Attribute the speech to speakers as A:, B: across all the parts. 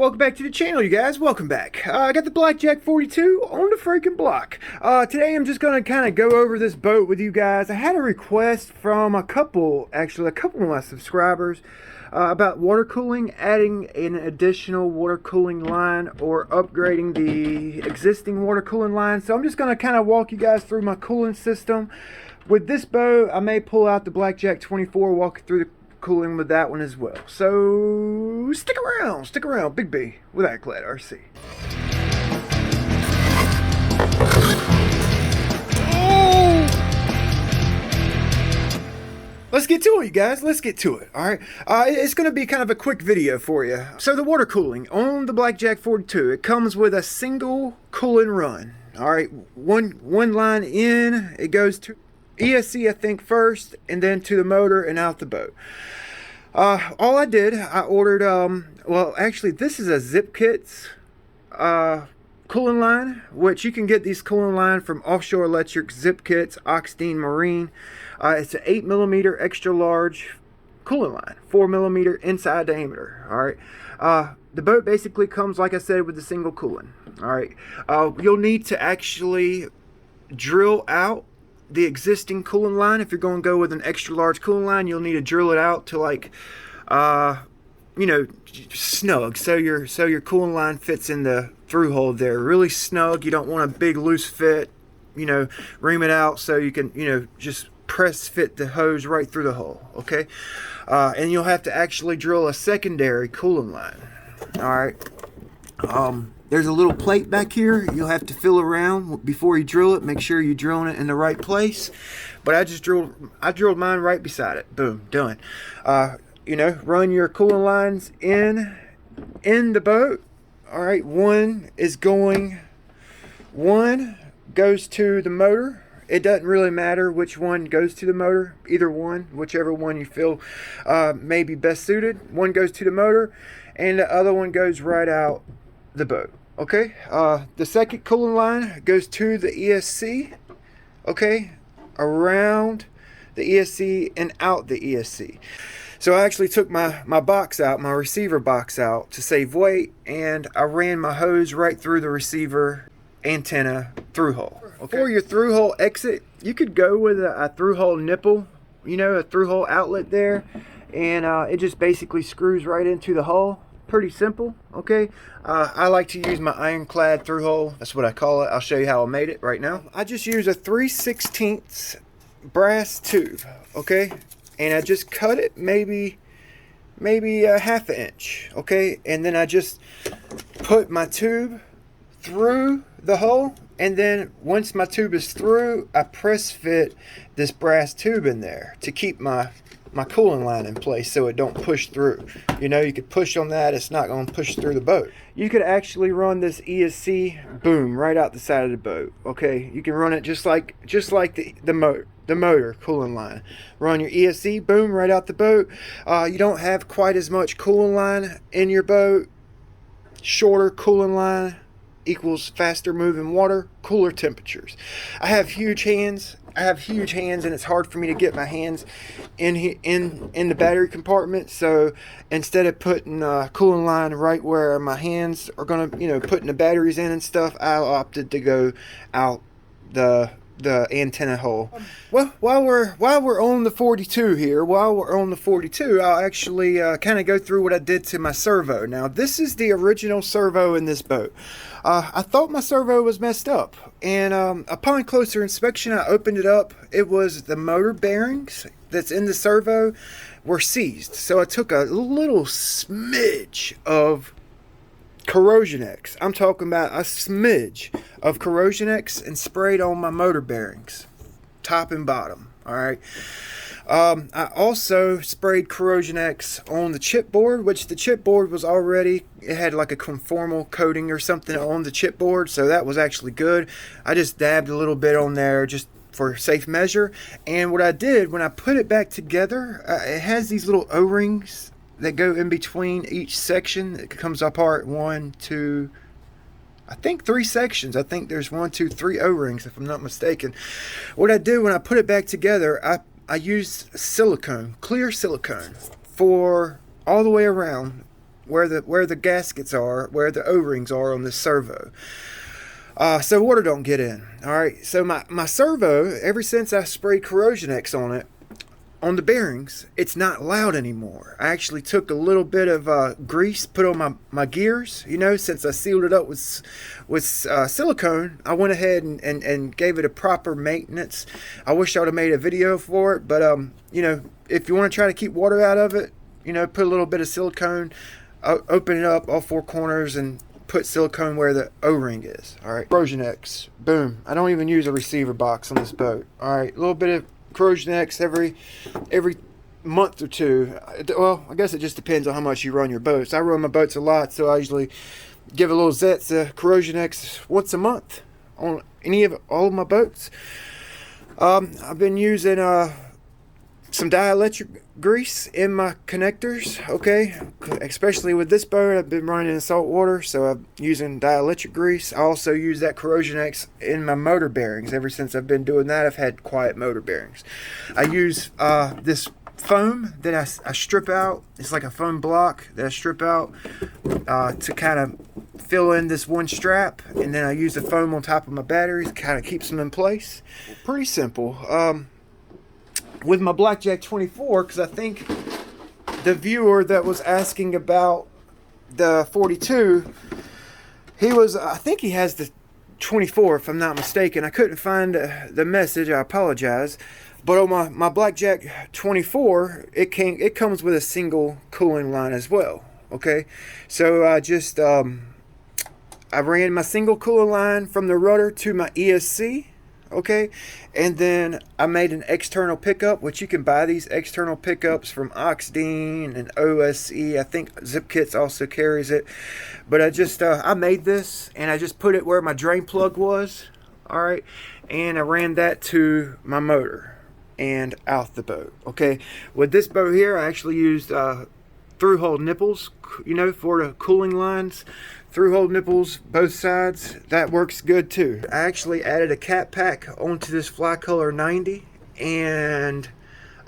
A: Welcome back to the channel, you guys. Welcome back. I got the Blackjack 42 on the freaking block. Today I'm just going to kind of go over this boat with you guys. I had a request from a couple of my subscribers about water cooling, adding an additional water cooling line or upgrading the existing water cooling line. So I'm just going to kind of walk you guys through my cooling system. With this boat, I may pull out the Blackjack 24, walk through the cooling with that one as well. So stick around, Big B with ironcladedout. Let's get to it, you guys. Let's get to it. All right. It's going to be kind of a quick video for you. So the water cooling on the Blackjack 42, it comes with a single cooling run. All right. One line in, it goes to ESC, I think, first, and then to the motor and out the boat. All I did, I ordered, well, actually, this is a Zip Kits cooling line, which you can get these cooling line from Offshore Electric, Zip Kits, OXIDEAN Marine. It's an 8mm extra large cooling line, 4mm inside diameter. All right. The boat basically comes, like I said, with the single cooling. All right. You'll need to actually drill out the existing cooling line. If you're going to go with an extra large cooling line, you'll need to drill it out to, like, you know, snug, so your cooling line fits in the through hole there, really snug. You don't want a big loose fit, you know, ream it out so you can, you know, just press fit the hose right through the hole. Okay. And you'll have to actually drill a secondary cooling line. All right. There's a little plate back here you'll have to fill around before you drill it. Make sure you're drilling it in the right place. But I drilled mine right beside it. Boom, done. You know, run your cooling lines in the boat. All right, one goes to the motor. It doesn't really matter which one goes to the motor. Either one, whichever one you feel may be best suited. One goes to the motor, and the other one goes right out the boat. Okay, the second cooling line goes to the ESC, okay, around the ESC and out the ESC. So I actually took my box out, my receiver box out to save weight, and I ran my hose right through the receiver antenna through hole. Okay. For your through hole exit, you could go with a through hole nipple, you know, a through hole outlet there, and it just basically screws right into the hole. Pretty simple. Okay. I like to use my ironclad through hole. That's what I call it. I'll show you how I made it right now. I just use a 3/16 brass tube. Okay. And I just cut it maybe a ½ inch. Okay. And then I just put my tube through the hole. And then once my tube is through, I press fit this brass tube in there to keep my cooling line in place so it don't push through. You know, you could push on that, it's not going to push through the boat. You could actually run this ESC, boom, right out the side of the boat. Okay, you can run it just like the motor cooling line. Run your ESC, boom, right out the boat. You don't have quite as much cooling line in your boat. Shorter cooling line equals faster moving water, cooler temperatures. I have huge hands, and it's hard for me to get my hands in the battery compartment. So instead of putting a cooling line right where my hands are gonna, you know, putting the batteries in and stuff, I opted to go out the antenna hole. Well, while we're on the 42 here, I'll actually kind of go through what I did to my servo. Now, this is the original servo in this boat. I thought my servo was messed up, and upon closer inspection, I opened it up. It was the motor bearings that's in the servo were seized. So I took a little smidge of Corrosion X. I'm talking about a smidge of Corrosion X and sprayed on my motor bearings, top and bottom. All right. I also sprayed Corrosion X on the chipboard, which the chipboard was already, it had like a conformal coating or something on the chipboard, so that was actually good. I just dabbed a little bit on there just for safe measure. And what I did when I put it back together, it has these little O-rings that go in between each section. It comes apart 1, 2, I think 3 sections. I think there's 1, 2, 3 O-rings if I'm not mistaken. What I did when I put it back together, I used silicone, clear silicone, for all the way around where the gaskets are, where the O-rings are on this servo. So water don't get in. All right, so my servo, ever since I sprayed Corrosion X on it, on the bearings, it's not loud anymore. I actually took a little bit of grease, put on my gears, you know, since I sealed it up with silicone. I went ahead and gave it a proper maintenance. I wish I would have made a video for it, but you know, if you want to try to keep water out of it, you know, put a little bit of silicone, open it up all four corners, and put silicone where the O-ring is. All right, Corrosion X, boom. I don't even use a receiver box on this boat. All right, a little bit of Corrosion X every month or two. Well, I guess it just depends on how much you run your boats. I run my boats a lot, so I usually give a little zets of Corrosion X once a month on all of my boats. I've been using some dielectric grease in my connectors, okay, especially with this boat. I've been running in salt water, so I'm using dielectric grease. I also use that Corrosion X in my motor bearings. Ever since I've been doing that, I've had quiet motor bearings. I use this foam that I strip out. It's like a foam block that I strip out to kind of fill in this one strap, and then I use the foam on top of my batteries, kind of keeps them in place. Pretty simple. With my Blackjack 24, because I think the viewer that was asking about the 42, I think he has the 24, if I'm not mistaken. I couldn't find the message, I apologize. But on my Blackjack 24, it comes with a single cooling line as well, okay? So I just, I ran my single cooling line from the rudder to my ESC, okay, and then I made an external pickup, which you can buy these external pickups from OXIDEAN and OSE. I think Zip Kits also carries it, but I made this, and I just put it where my drain plug was, all right, and I ran that to my motor and out the boat. Okay, with this boat here, I actually used through-hole nipples, you know, for the cooling lines. Through-hole nipples, both sides. That works good too. I actually added a cat pack onto this Fly Color 90 and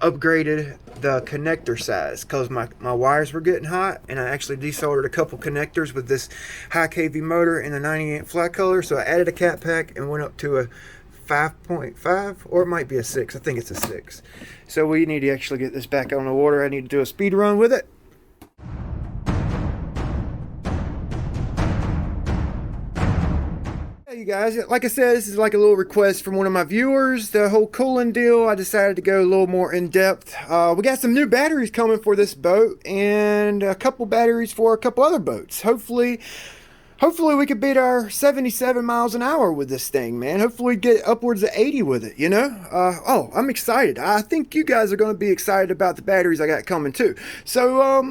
A: upgraded the connector size because my wires were getting hot, and I actually desoldered a couple connectors with this high kV motor in the 98 Fly Color. So I added a cat pack and went up to a 5.5, or it might be a 6. I think it's a 6. So we need to actually get this back on the water. I need to do a speed run with it. You guys, like I said, this is like a little request from one of my viewers. The whole cooling deal, I decided to go a little more in depth. We got some new batteries coming for this boat, and a couple batteries for a couple other boats. Hopefully we could beat our 77 miles an hour with this thing, man. Hopefully get upwards of 80 with it, you know? Oh, I'm excited. I think you guys are going to be excited about the batteries I got coming too. So,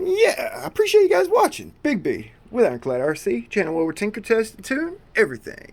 A: yeah, I appreciate you guys watching. Big B with ironcladedout, channel where we tinker, test, and tune everything.